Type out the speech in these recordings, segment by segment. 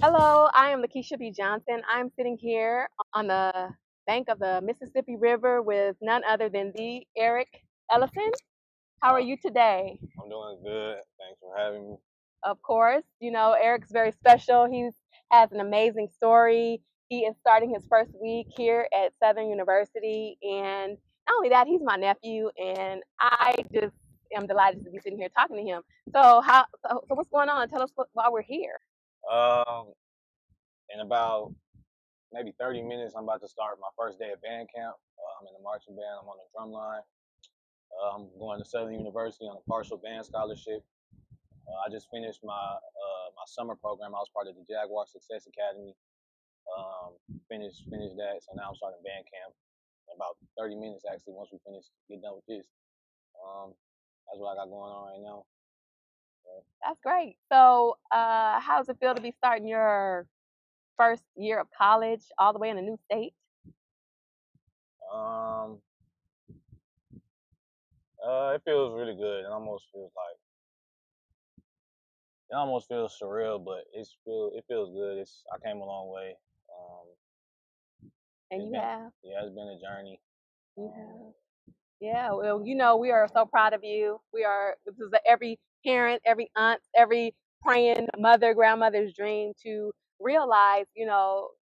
Hello, I am Lakeisha B. Johnson. I'm sitting here on the bank of the Mississippi River with none other than the Eric Ellison. How are Uh, you today? I'm doing good. Thanks for having me. Of course, Eric's very special. He has an amazing story. He is starting his first week here at Southern University, and not only that, he's my nephew, and I just am delighted to be sitting here talking to him. So what's going on? Tell us why we're here. Um, in about maybe 30 minutes, I'm about to start my first day of band camp. I'm in the marching band. I'm on the drum line. I'm going to Southern University on a partial band scholarship. I just finished my summer program. I was part of the Jaguar Success Academy. Finished that, so now I'm starting band camp in about 30 minutes. Actually, once we get done with this, um, that's what I got going on right now. That's great. So, how does it feel to be starting your first year of college all the way in a new state? Um, it feels really good. It almost feels surreal, but it feels good. I came a long way. Um, And it's you been have, yeah, it's been a journey. you Um, have. Yeah, well, we are so proud of you. This is every parent, every aunt, every praying mother, grandmother's dream to realize,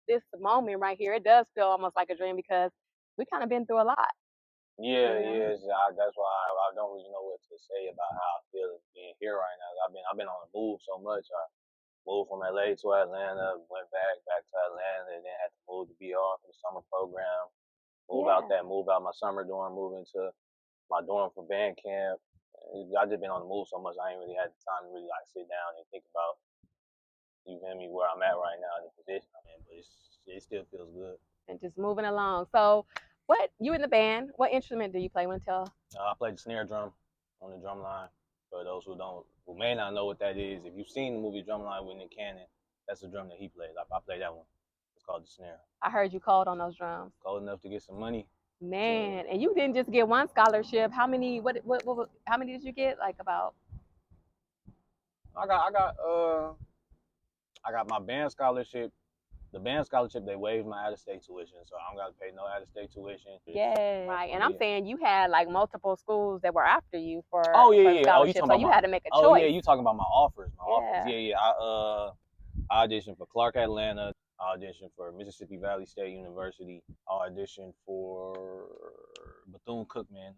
this moment right here. It does feel almost like a dream because we kind of been through a lot, yeah, you know? yeah. That's why I don't really know what to say about how I feel being here right now. I've been on the move so much. I moved from LA to Atlanta, went back to Atlanta, and then had to move to BR for the summer program. Yeah. Move out my summer dorm, move into my dorm for band camp. I just been on the move so much. I ain't really had the time to really like sit down and think about, you feel me, where I'm at right now in the position I'm in. But it still feels good. And just moving along. So, you in the band, what instrument do you play? Want to tell? I play the snare drum on the drum line. For those who may not know what that is, if you've seen the movie Drumline with Nick Cannon, that's the drum that he plays. I play that one. It's called the snare. I heard you called on those drums. Cold enough to get some money. Man, and you didn't just get one scholarship. How many? How many did you get? Like about? I got I got I got my band scholarship. The band scholarship, they waived my out of state tuition, so I don't gotta pay no out of state tuition. Yeah, right. And I'm Yeah. saying you had like multiple schools that were after you Oh for yeah, yeah. Oh, you scholarships, talking so about you my? had to make a Oh yeah, choice. you talking about my offers? My offers. Yeah. Yeah, yeah. I auditioned for Clark Atlanta. I auditioned for Mississippi Valley State University. I auditioned for Bethune Cookman.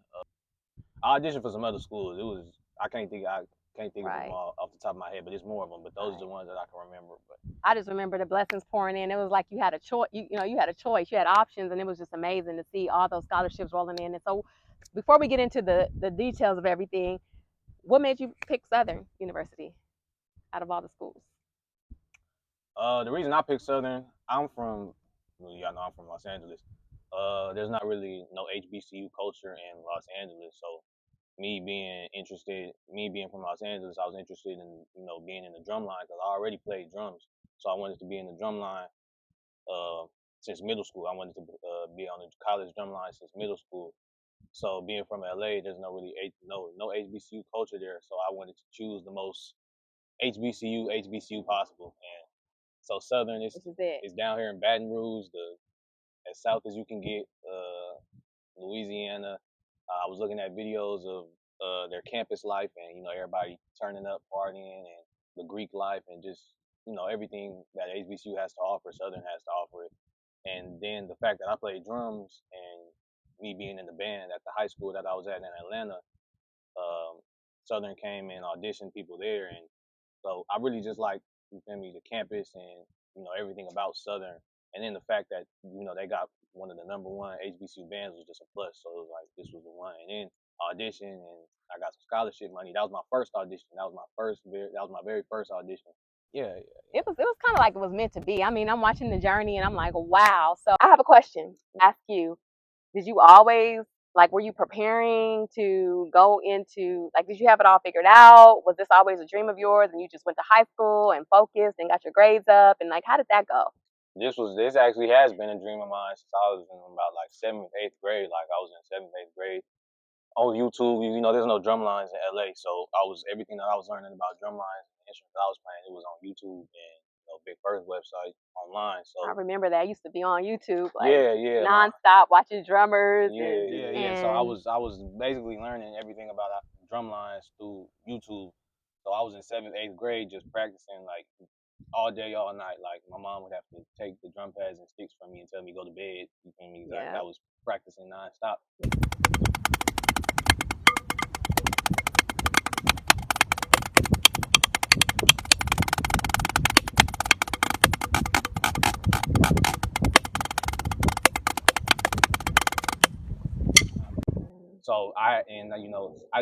I auditioned for some other schools. I can't think of them Right. all off the top of my head, but it's more of them. But those are the Right. ones that I can remember. But I just remember the blessings pouring in. It was like you had a choice. You had a choice. You had options, and it was just amazing to see all those scholarships rolling in. And so, before we get into the details of everything, what made you pick Southern University out of all the schools? the reason I picked Southern, well, y'all know I'm from Los Angeles. There's not really no HBCU culture in Los Angeles, so me being from Los Angeles, I was interested in being in the drum line because I already played drums, so I wanted to be in the drum line uh, since middle school. I wanted to be on the college drum line since middle school. So being from LA, there's no HBCU culture there, so I wanted to choose the most HBCU possible, and so Southern This is it. is down here in Baton Rouge, the as south as you can get, Louisiana. I was looking at videos of their campus life, and everybody turning up, partying, and the Greek life, and just everything that HBCU has to offer, Southern has to offer it. And then the fact that I played drums and me being in the band at the high school that I was at in Atlanta, um, Southern came and auditioned people there, and so I really just like, you feel me, the campus and everything about Southern, and then the fact that they got one of the number one HBCU bands was just a plus. So it was like this was the one, and then audition, and I got some scholarship money. That was my first audition. That was my very first audition. Yeah, yeah. It was kind of like it was meant to be. I mean, I'm watching the journey and I'm like, wow. So I have a question to ask you. Did you always like were you preparing to go into like did you have it all figured out? Was this always a dream of yours and you just went to high school and focused and got your grades up and like how did that go? This actually has been a dream of mine since I was in about like seventh, eighth grade. Like I was in seventh, eighth grade. On YouTube, there's no drum lines in LA, so everything that I was learning about drum lines and instruments that I was playing, it was on YouTube and Epic first website online. I So remember that. I used to be on YouTube like yeah, nonstop watching drummers yeah. So I and was basically learning everything about drum lines through YouTube. So I was in 7th, 8th grade just practicing like all day, all night. Like my mom would have to take the drum pads and sticks from me and tell me go to bed. You feel me? Like yeah. I was practicing nonstop. So I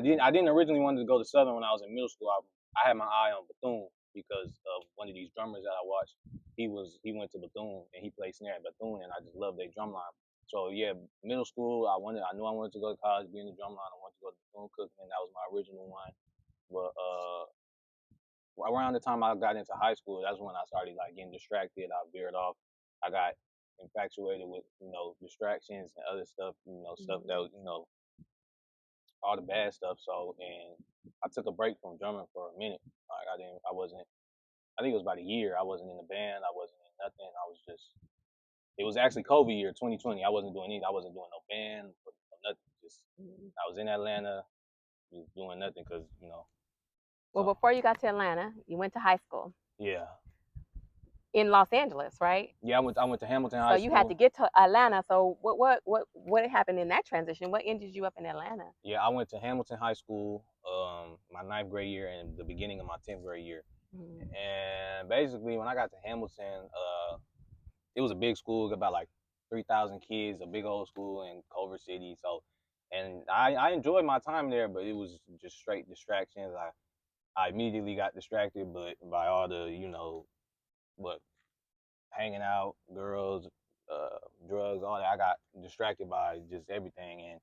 didn't originally want to go to Southern when I was in middle school. I had my eye on Bethune because of one of these drummers that I watched. He went to Bethune and he played snare at Bethune, and I just loved their drum line. So yeah, middle school I knew I wanted to go to college, be in the drum line. I wanted to go to Bethune Cookman. That was my original one. But around the time I got into high school, that's when I started like getting distracted. I veered off. I got infatuated with distractions and other stuff. Stuff that was all the bad stuff. So, and I took a break from drumming for a minute. Like I wasn't. I think it was about a year. I wasn't in the band. I wasn't in nothing. I was just. It was actually COVID year, 2020. I wasn't doing anything. I wasn't doing no band, nothing. Just I was in Atlanta, just doing nothing because Well, So before you got to Atlanta, you went to high school yeah, in Los Angeles, right? yeah. I went to Hamilton So High you had to School. get to Atlanta. So what happened in that transition? What ended you up in Atlanta? Yeah, I went to Hamilton High School, my 9th grade year and the beginning of my 10th grade year. Mm. And basically, when I got to Hamilton, it was a big school, about like 3,000 kids, a big old school in Culver City. So, and I enjoyed my time there, but it was just straight distractions. I immediately got distracted, but by all the what hanging out, girls, drugs, all that. I got distracted by just everything and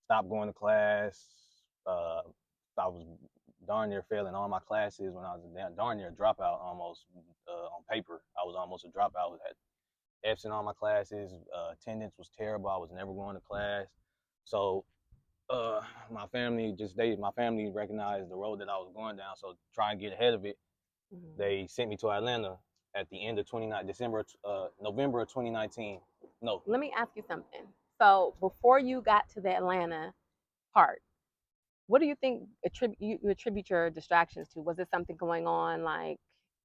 stopped going to class. Uh, I was darn near failing all my classes when I was darn near a dropout almost on paper. I was almost a dropout. I had F's in all my classes. Attendance was terrible. I was never going to class. So my family recognized the road that I was going down. So to try and get ahead of it, Mm. they sent me to Atlanta at the end of November of 2019. No, Let me ask you something. So before you got to the Atlanta part, what do you think you attribute your distractions to? Was it something going on like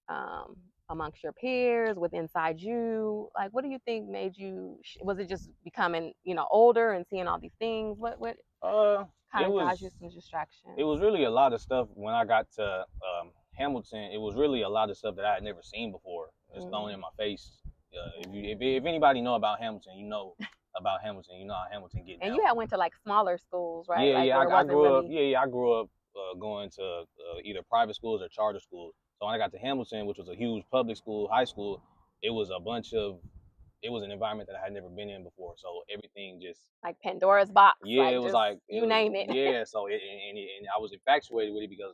um, amongst your peers, with inside you? Like, what do you think made you? Was it just becoming older and seeing all these things? What kind it of caused was you some distractions? it was really a lot of stuff when I got to Hamilton. It was really a lot of stuff that I had never seen before, just thrown in Mm. my face. If anybody know about Hamilton, you know about Hamilton. You know how Hamilton get And down. you had went to like smaller schools, right? Yeah, Like yeah. where it I wasn't grew up. really. Yeah, yeah. I grew up going to either private schools or charter schools. So when I got to Hamilton, which was a huge public school, high school, it was a bunch of. It was an environment that I had never been in before. So everything just Like Pandora's box, yeah, like it was just like it you was name it. yeah. So and I was infatuated with it because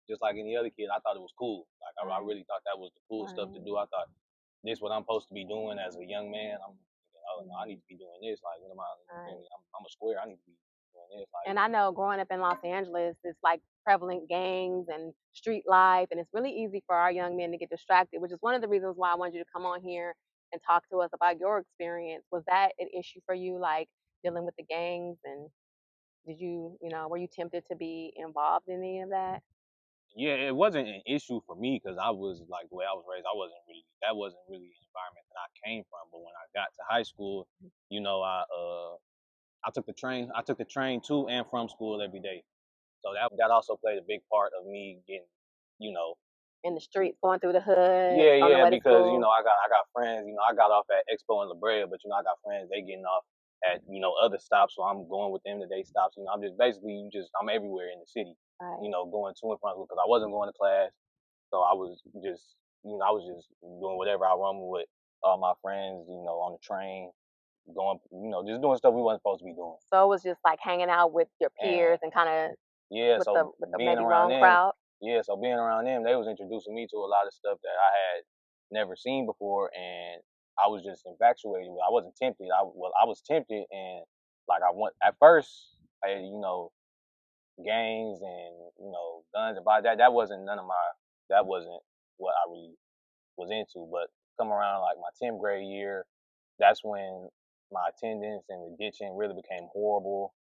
just like any other kid, I thought it was cool. Like I Right, really thought that was the cool stuff to right. do. I thought this what I'm supposed to be doing as a young man. I'm thinking, oh no, I need to be doing this. Like what am I? Right. I'm a square. I need to be doing this. Like And I know growing up in Los Angeles, it's like prevalent gangs and street life, and it's really easy for our young men to get distracted, which is one of the reasons why I wanted you to come on here and talk to us about your experience. Was that an issue for you, like dealing with the gangs? And did were you tempted to be involved in any of that? yeah, it wasn't an issue for me because I was like the way I was raised. That wasn't really an environment that I came from. But when I got to high school, you know, I took the train. I took the train to and from school every day. So that also played a big part of me getting, you know, In the streets, going through the hood, yeah, on the yeah, way to because school? I got friends. I got off at Expo and La Brea, but I got friends. They getting off at other stops, so I'm going with them to their stops. I'm just basically I'm everywhere in the city. Right. Going to and from because I wasn't going to class, so I was just I was just doing whatever I run with all my friends. On the train, going just doing stuff we wasn't supposed to be doing. So it was just like hanging out with your And peers and kind of yeah, with so the being maybe around wrong them, crowd. being around them, they was introducing me to a lot of stuff that I had never seen before, and I was just infatuated with. I wasn't tempted. I was tempted, and like I went at first, I gangs and guns and by that. That wasn't what I really. was into. But come around like my 10th grade year, that's when my attendance and the ditching really became horrible.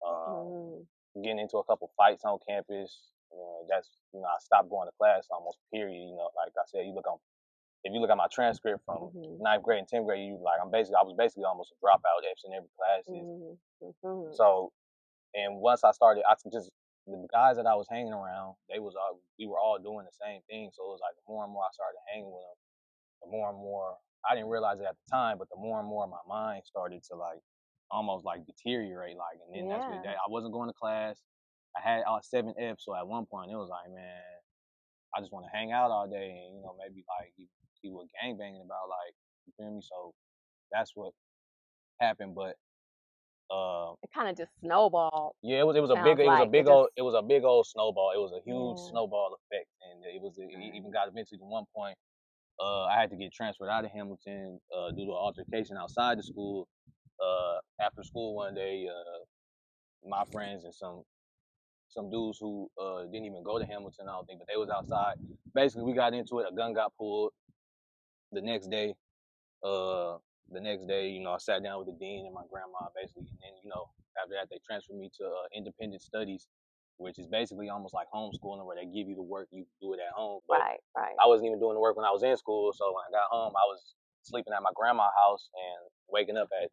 Mm. Getting into a couple fights on campus. That's I stopped going to class almost. Period. Like I said, if you look at my transcript from ninth grade and 10th grade, I was basically almost a dropout, absent every classes. Mm-hmm. So, and once I started, the guys that I was hanging around, we were all doing the same thing. So it was like the more and more I started hanging with them, the more and more I didn't realize it at the time, but the more and more my mind started to almost deteriorate. And then that's what I wasn't going to class. I had 7F, so at one point it was like, man, I just want to hang out all day and maybe he was gang banging about you feel me. So that's what happened, but it kind of just snowballed. Yeah, it was a big old snowball. It was a huge snowball effect, and it even got eventually to one point. I had to get transferred out of Hamilton due to an altercation outside the school. After school one day, my friends and some dudes who didn't even go to Hamilton, I don't think, but they was outside. Basically, we got into it. A gun got pulled. The next day, I sat down with the dean and my grandma, basically, and then after that, they transferred me to independent studies, which is basically almost like homeschooling, where they give you the work, you do it at home. But right. I wasn't even doing the work when I was in school, so when I got home, I was sleeping at my grandma's house and waking up at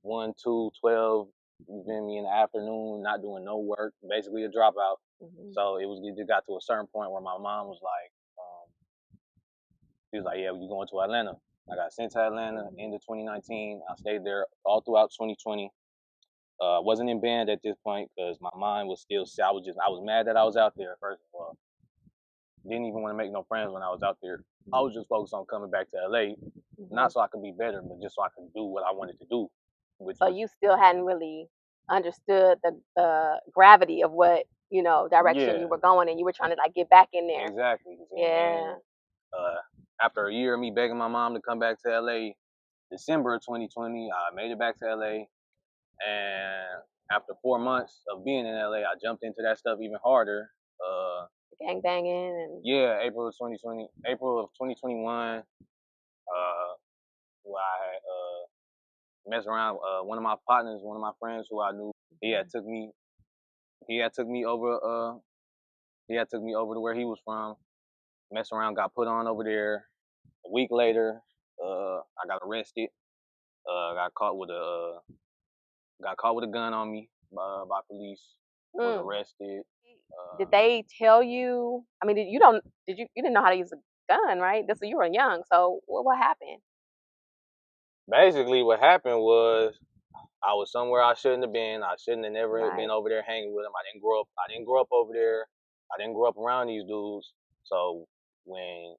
1, 2, 12, you feel me, in the afternoon, not doing no work, basically a dropout. So it just got to a certain point where my mom was like, she was like, yeah, you going to Atlanta. I got sent to Atlanta end of 2019. I stayed there all throughout 2020. Wasn't in band at this point because my mind was still. I was mad that I was out there. First of all, didn't even want to make no friends when I was out there. I was just focused on coming back to LA, not so I could be better, but just so I could do what I wanted to do. So you still hadn't really understood the gravity of what direction you were going, and you were trying to get back in there. Exactly. Yeah. And, after a year of me begging my mom to come back to LA, December of 2020, I made it back to LA. And after 4 months of being in LA, I jumped into that stuff even harder. Gang banging and April of 2021, where I had messed around. One of my partners, one of my friends who I knew, he had took me over. He had took me over to where he was from. Messed around, got put on over there. A week later, I got arrested. Got caught with a gun on me by police. Was arrested. Did they tell you? I mean, you didn't know how to use a gun, right? You were young, so what happened? Basically, what happened was I was somewhere I shouldn't have been. I shouldn't have never been over there hanging with them. I didn't grow up. I didn't grow up over there. I didn't grow up around these dudes. So when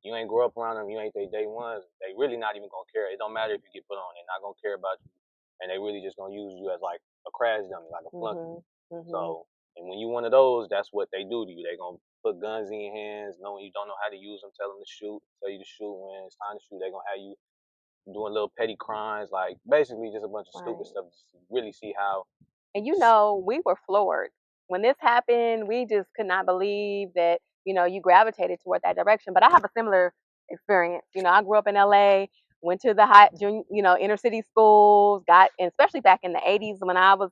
you ain't grow up around them, you ain't their day ones. They really not even gonna care. It don't matter if you get put on. They're not gonna care about you, and they really just gonna use you as like a crash dummy, like a flunky. So, and when you one of those, that's what they do to you. They gonna put guns in your hands, knowing you don't know how to use them. Tell them to shoot. Tell you to shoot when it's time to shoot. They gonna have you doing little petty crimes, like basically just a bunch of stupid stuff. Just really see how. And we were floored when this happened. We just could not believe that you gravitated toward that direction. But I have a similar experience. I grew up in LA, went to the inner city schools, and especially back in the 80s when I was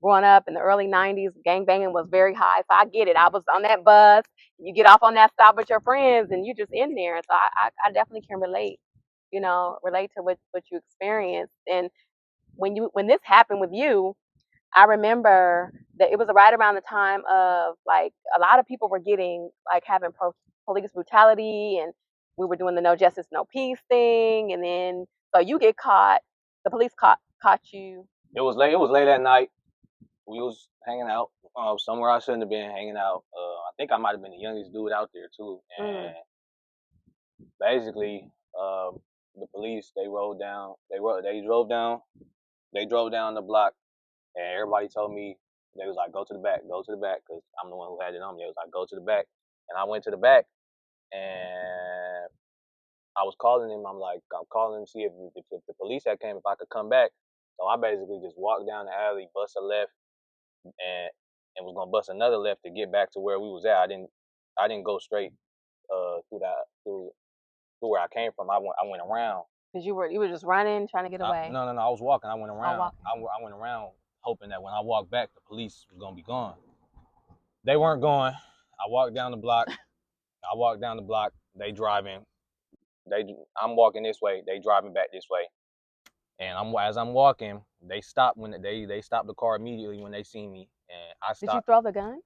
growing up in the early 90s, gang banging was very high. So I get it. I was on that bus. You get off on that stop with your friends, and you just in there. So I definitely can relate. Relate to what you experienced. And when this happened with you, I remember that it was right around the time of a lot of people were getting having police brutality, and we were doing the no justice no peace thing, and then so you get caught. The police caught you. It was late. It was late at night. We was hanging out somewhere I shouldn't have been hanging out. I think I might have been the youngest dude out there too. And basically, the police they rode down. They drove down the block, and everybody told me they was like, go to the back, because I'm the one who had it on me. They was like, go to the back, and I went to the back, and I was calling him. I'm calling him to see if the police had came, if I could come back. So I basically just walked down the alley, bust a left, and was gonna bust another left to get back to where we was at. I didn't go straight through where I came from. I went around. Cause you were just running, trying to get away. No, I was walking. I went Oh, around. walking. I went around hoping that when I walked back, the police was gonna be gone. They weren't going. I walked down the block. They driving. I'm walking this way. They driving back this way. And as I'm walking, they stopped they stopped the car immediately when they see me, and I Did you stopped. throw the gun?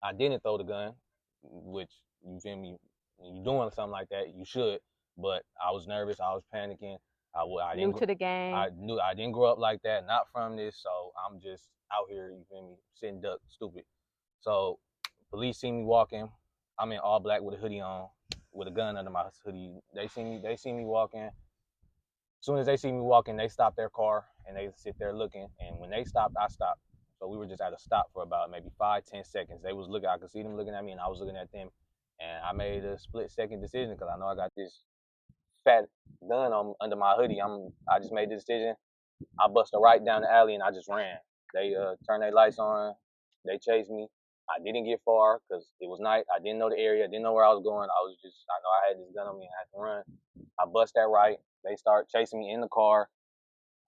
I didn't throw the gun, which, you feel me, when you're doing something like that, you should. But I was nervous. I was panicking. I New didn't. to the game. I didn't grow up like that. Not from this. So I'm just out here. You feel me? Sitting duck, stupid. So police see me walking. I'm in all black with a hoodie on, with a gun under my hoodie. They see me. They see me walking. As soon as they see me walking, they stop their car and they sit there looking. And when they stopped, I stopped. So we were just at a stop for about maybe 5-10 seconds. They was looking. I could see them looking at me, and I was looking at them. And I made a split-second decision because I know I got this fat gun on under my hoodie. I just made the decision. I busted right down the alley and I just ran. They turned their lights on. They chased me. I didn't get far because it was night. I didn't know the area. I didn't know where I was going. I know I had this gun on me and I had to run. I bust that right. They start chasing me in the car.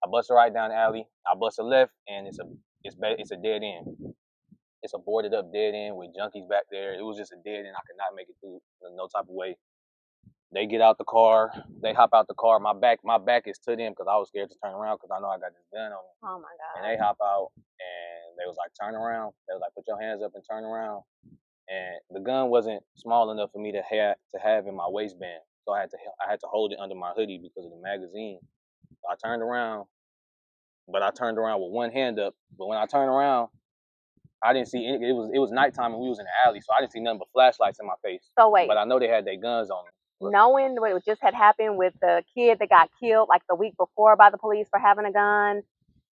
I bust a right down the alley. I bust a left, and it's a dead end. It's a boarded up dead end with junkies back there. It was just a dead end. I could not make it through no type of way. They get out the car. They hop out the car. My back is to them because I was scared to turn around because I know I got this gun on me. Oh my God. And they hop out and they was like, turn around. They was like, put your hands up and turn around. And the gun wasn't small enough for me to have in my waistband, so I had to hold it under my hoodie because of the magazine. So I turned around, but I turned around with one hand up. But when I turned around, I didn't see any. It was nighttime and we was in the alley, so I didn't see nothing but flashlights in my face. So wait. But I know they had their guns on me. Knowing what just had happened with the kid that got killed like the week before by the police for having a gun,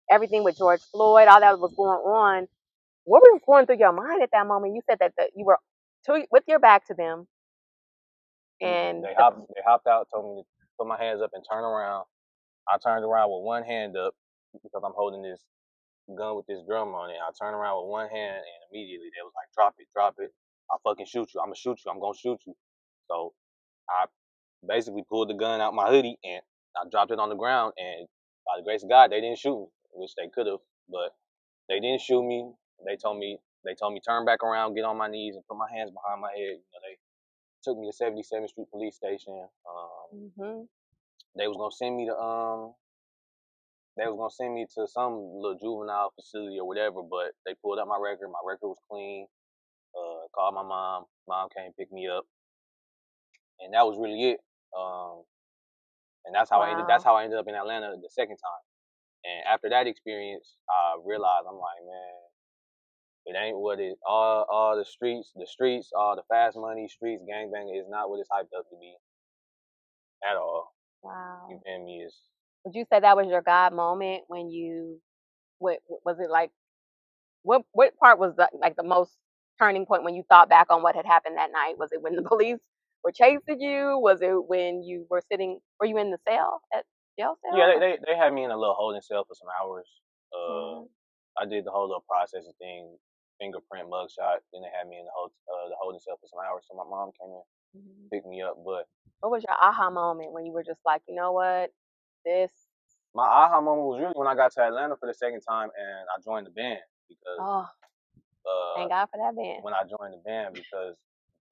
everything with George Floyd, all that was going on. What was going through your mind at that moment? You said that you were with your back to them, and they hopped out, told me to put my hands up and turn around. I turned around with one hand up because I'm holding this gun with this drum on it. I turned around with one hand and immediately they was like, drop it. I'll fucking shoot you. I'm gonna shoot you. I'm gonna shoot you. So I basically pulled the gun out my hoodie and I dropped it on the ground, and by the grace of God, they didn't shoot me, which they could have, but they didn't shoot me. They told me turn back around, get on my knees, and put my hands behind my head. You know, they took me to 77th Street Police Station. They was gonna send me to some little juvenile facility or whatever, but they pulled up my record. My record was clean. Called my mom. Mom came pick me up, and that was really it. And that's how I ended up in Atlanta the second time. And after that experience, I realized, I'm like, man, it ain't what it all the streets, all the fast money streets, gangbanging is not what it's hyped up to be at all. Wow. You feel me? Would you say that was your God moment when you? What was it like? What part was like the most turning point when you thought back on what had happened that night? Was it when the police were chasing you? Was it when you were sitting? Were you in the cell at jail cell? Yeah, they had me in a little holding cell for some hours. I did the whole little processing thing, fingerprint, mugshot. Then they had me in the holding cell for some hours. So my mom came in, picked me up. But what was your aha moment when you were just like, you know what, this? My aha moment was really when I got to Atlanta for the second time and I joined the band because. Thank God for that band. When I joined the band, because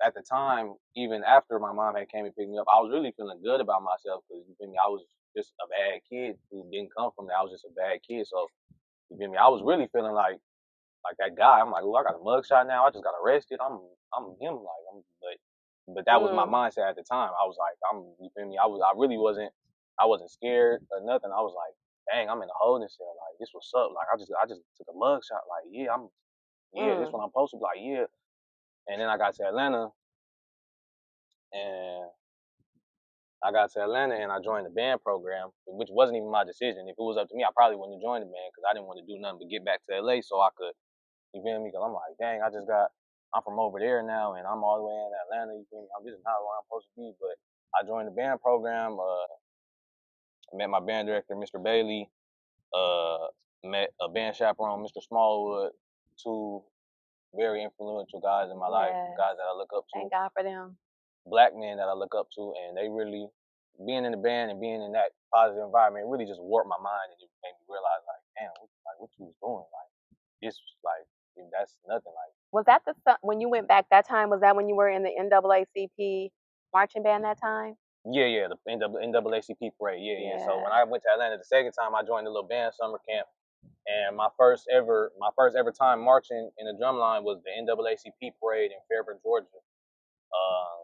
at the time, even after my mom had came and picked me up, I was really feeling good about myself because, you feel me, I was just a bad kid who didn't come from that. I was just a bad kid. So, you feel me, I was really feeling like that guy. I'm like, oh, I got a mugshot now. I just got arrested. I'm him. But that was my mindset at the time. I was like, you feel me? I wasn't scared or nothing. I was like, dang, I'm in a holding cell. Like, this what's up. Like, I just took a mugshot. Like, this one I'm supposed to be like, yeah. And then I got to Atlanta and I joined the band program, which wasn't even my decision. If it was up to me, I probably wouldn't have joined the band because I didn't want to do nothing but get back to LA so I could, you feel me? Because I'm like, dang, I'm from over there now and I'm all the way in Atlanta, you feel me? This is not where I'm supposed to be. But I joined the band program, met my band director, Mr. Bailey, met a band chaperone, Mr. Smallwood, two very influential guys in my life, guys that I look up to. Thank God for them. black men that I look up to, and they really being in the band and being in that positive environment really just warped my mind, and it made me realize like, damn, what you was doing, like this, like that's nothing, like. Was that when you went back that time? Was that when you were in the NAACP marching band that time? Yeah, the NAACP parade. Yeah. So when Yeah. I went to Atlanta the second time, I joined the little band summer camp, and my first ever time marching in the drum line was the NAACP parade in Fairburn, Georgia, uh,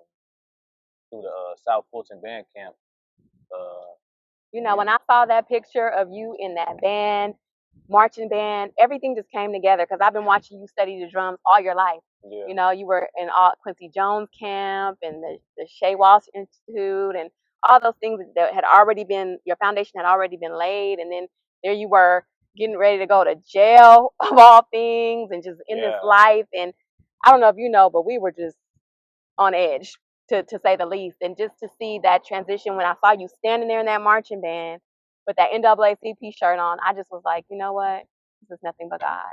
through the South Fulton Band Camp. Uh, You know, when I saw that picture of you in that band, marching band, everything just came together because I've been watching you study the drums all your life. yeah, You know, you were in all Quincy Jones camp and the Shea Walsh Institute and all those things that had already been, your foundation had already been laid. And then there you were getting ready to go to jail of all things and just in this yeah, life. And I don't know if you know, but we were just on edge to say the least. And just to see that transition when I saw you standing there in that marching band with that NAACP shirt on, I just was like, you know what? This is nothing but God.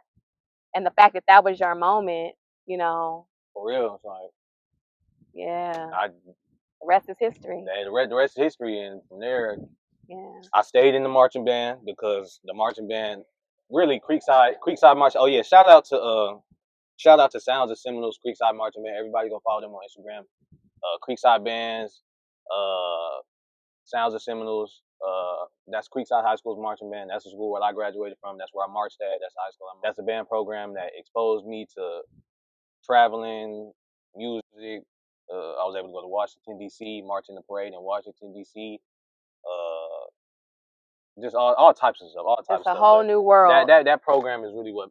And the fact that that was your moment, you know, for real. It's like yeah, I the rest is history. the rest is history, and from there Yeah. I stayed in the marching band because the marching band really Creekside March. Oh yeah, shout out to Sounds of Seminoles Creekside Marching Band. Everybody go follow them on Instagram. Creekside Bands, uh, Sounds of Seminoles. That's Creekside High School's marching band. That's the school where I graduated from. That's where I marched at. That's the high school. That's a band program that exposed me to traveling, music. I was able to go to Washington D.C., march in the parade in Washington D.C. Uh, just all types of stuff, all types It's of a stuff. whole But new world. that program is really what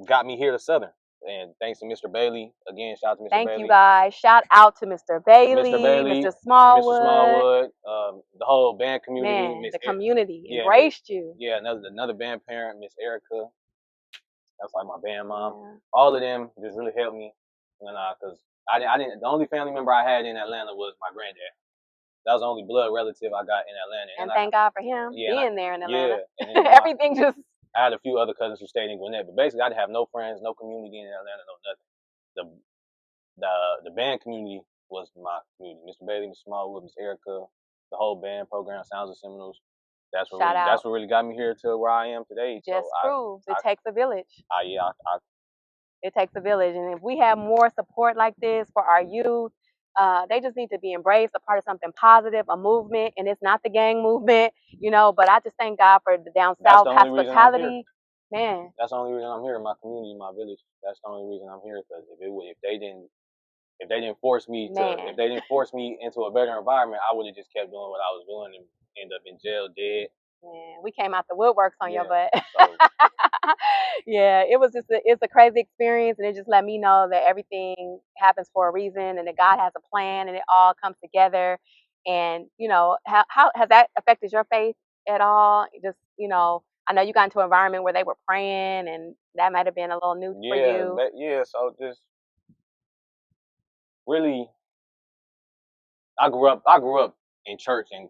got me here to Southern. And thanks to Mr. Bailey again. Shout out to Mr. Thank you Bailey. guys. Shout out to Mr. Mr. Bailey, Bailey, Mr. Mr. Smallwood. Smallwood, the whole band community, Man, Miss, the community yeah, embraced you. yeah, another band parent, Miss Erica. That's like my band mom. Yeah. All of them just really helped me, because I didn't. The only family member I had in Atlanta was my granddad. That was the only blood relative I got in Atlanta, And thank God for him yeah, being there in Atlanta. yeah, and then, Everything just. I had a few other cousins who stayed in Gwinnett, but basically I didn't have no friends, no community in Atlanta, no nothing. The the band community was my community. Mr. Bailey, Mr. Smallwood, Miss Erica, the whole band program, Sounds of Seminoles. Shout out. That's what really got me here to where I am today. Just So proves it takes a village. yeah, It takes a village, and if we have more support like this for our youth, they just need to be embraced, a part of something positive, a movement, and it's not the gang movement, you know. But I just thank God for the down that's south the only reason I'm here. hospitality, man. That's the only reason I'm here. My community, my village. That's the only reason I'm here. Because if they didn't force me if they didn't force me into a better environment, I would have just kept doing what I was doing and end up in jail dead. Man, we came out the woodworks on your butt. So Yeah, it was it's a crazy experience, and it just let me know that everything happens for a reason, and that God has a plan, and it all comes together. And you know, how has that affected your faith at all? Just I know you got into an environment where they were praying, and that might have been a little new for you. So just really, I grew up in church and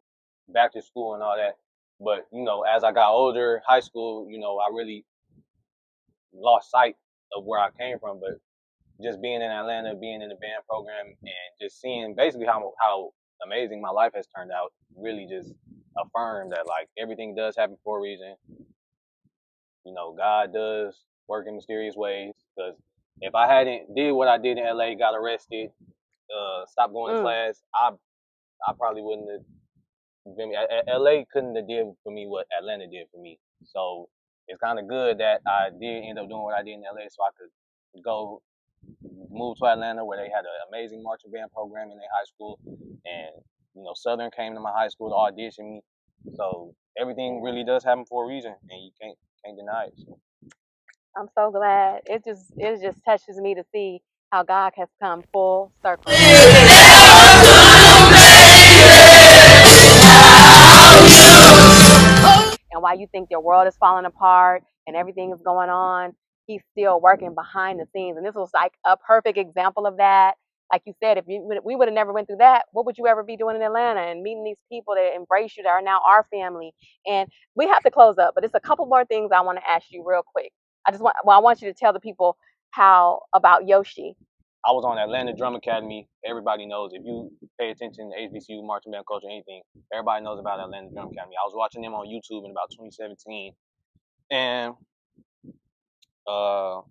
Baptist school and all that. But as I got older, high school, I really lost sight of where I came from. But just being in Atlanta, being in the band program, and just seeing basically how amazing my life has turned out, really just affirmed that like everything does happen for a reason. God does work in mysterious ways. Because if I hadn't did what I did in LA, got arrested, stopped going to class, I probably wouldn't have. LA couldn't have did for me what Atlanta did for me. So it's kind of good that I did end up doing what I did in LA, so I could go move to Atlanta where they had an amazing marching band program in their high school, and Southern came to my high school to audition me. So everything really does happen for a reason, and you can't deny it. So. I'm so glad. It just touches me to see how God has come full circle. And while you think your world is falling apart and everything is going on, he's still working behind the scenes. And this was like a perfect example of that. Like you said, if we would have never went through that, what would you ever be doing in Atlanta and meeting these people that embrace you, that are now our family? And we have to close up, but it's a couple more things I want to ask you real quick. I want you to tell the people how about Yoshi. I was on Atlanta Drum Academy. Everybody knows, if you pay attention to HBCU marching band culture, anything, everybody knows about Atlanta Drum Academy. I was watching them on YouTube in about 2017, and uh,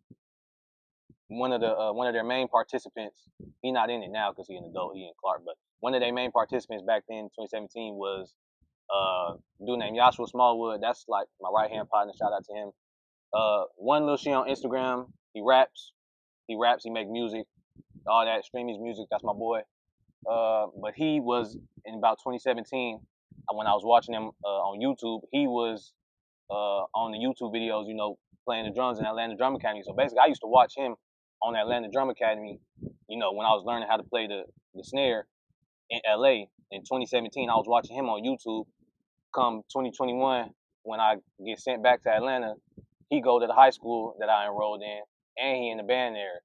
one of their main participants, he not in it now because he an adult, he in Clark, but one of their main participants back then in 2017 was a dude named Joshua Smallwood. That's like my right hand partner. Shout out to him. One little shit on Instagram. He raps, he make music, all that. Stream his music. That's my boy. But he was in about 2017 when I was watching him on YouTube. He was on the YouTube videos, playing the drums in Atlanta Drum Academy. So basically, I used to watch him on Atlanta Drum Academy. When I was learning how to play the snare in LA in 2017, I was watching him on YouTube. Come 2021, when I get sent back to Atlanta, he go to the high school that I enrolled in, and he in the band there.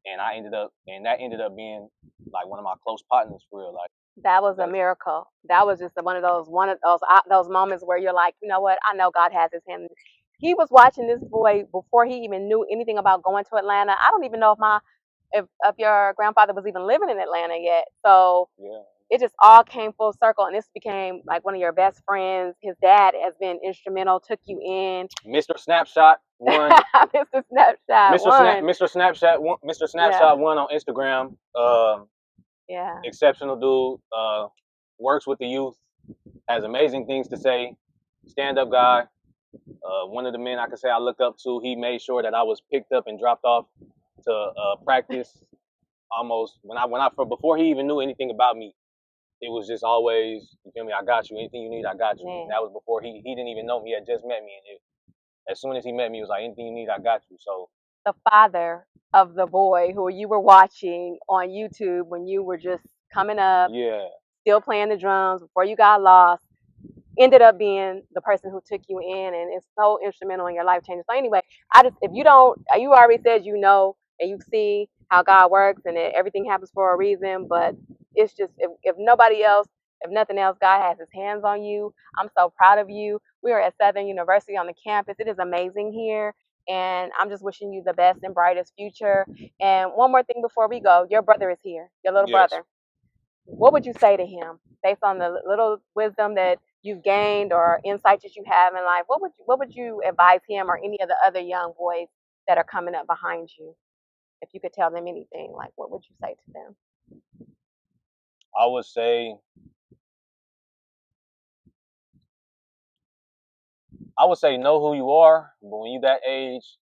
And that ended up being like one of my close partners for real. Like, that was a miracle. That was just one of those moments where you're like, you know what? I know God has His hand. He was watching this boy before he even knew anything about going to Atlanta. I don't even know if your grandfather was even living in Atlanta yet. So yeah, it just all came full circle, and this became like one of your best friends. His dad has been instrumental, took you in. Mr. Snapshot won. Mr. Snapshot won. Mr. Snapshot won on Instagram. Yeah. Exceptional dude. Works with the youth. Has amazing things to say. Stand up guy. One of the men I can say I look up to. He made sure that I was picked up and dropped off to practice. Almost before he even knew anything about me, it was just always, you feel me, I got you. Anything you need, I got you. Man. That was before he didn't even know me. He had just met me, and as soon as he met me, he was like, anything you need, I got you. So the father of the boy who you were watching on YouTube when you were just coming up, yeah, still playing the drums before you got lost, ended up being the person who took you in, and it's so instrumental in your life changing. So anyway, you already said and you see how God works and everything happens for a reason, but it's just if nothing else, God has His hands on you. I'm so proud of you. We are at Southern University on the campus. It is amazing here, and I'm just wishing you the best and brightest future. And one more thing before we go, your brother is here, your little brother. What would you say to him based on the little wisdom that you've gained or insights that you have in life? What would you advise him or any of the other young boys that are coming up behind you? If you could tell them anything, like what would you say to them? I would say know who you are, but when you that age,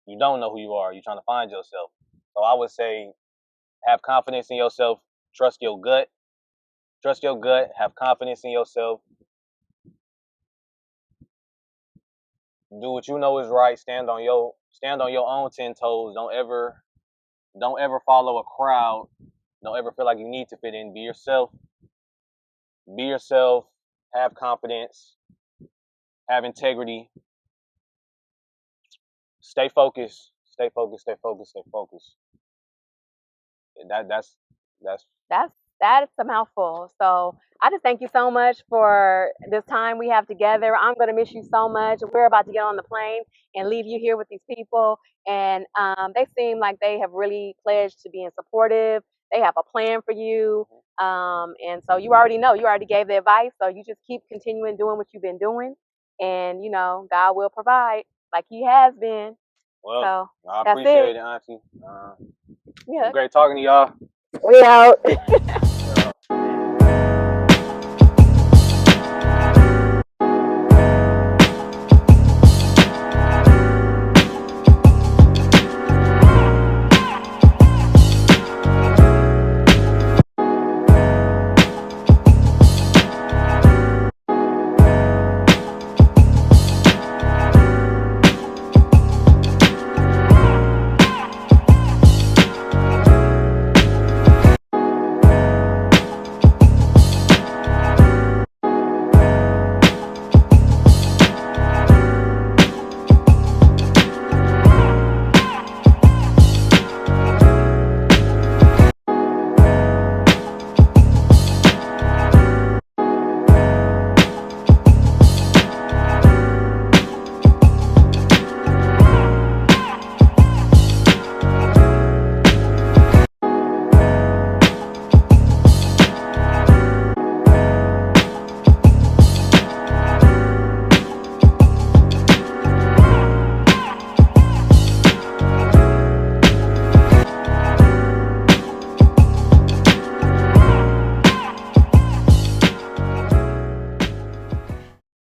you don't know who you are. You're trying to find yourself. So I would say have confidence in yourself, trust your gut. Trust your gut, have confidence in yourself. Do what you know is right. Stand on your own 10 toes. Don't ever follow a crowd. Don't ever feel like you need to fit in. Be yourself. Be yourself. Have confidence. Have integrity. Stay focused. Stay focused. Stay focused. Stay focused. That's a mouthful. So I just thank you so much for this time we have together. I'm going to miss you so much. We're about to get on the plane and leave you here with these people. And they seem like they have really pledged to being supportive. They have a plan for you. And so you already know, you already gave the advice. So you just keep continuing doing what you've been doing. And, God will provide like He has been. Well, so I appreciate it, Auntie. Yeah. Great talking to y'all. We out.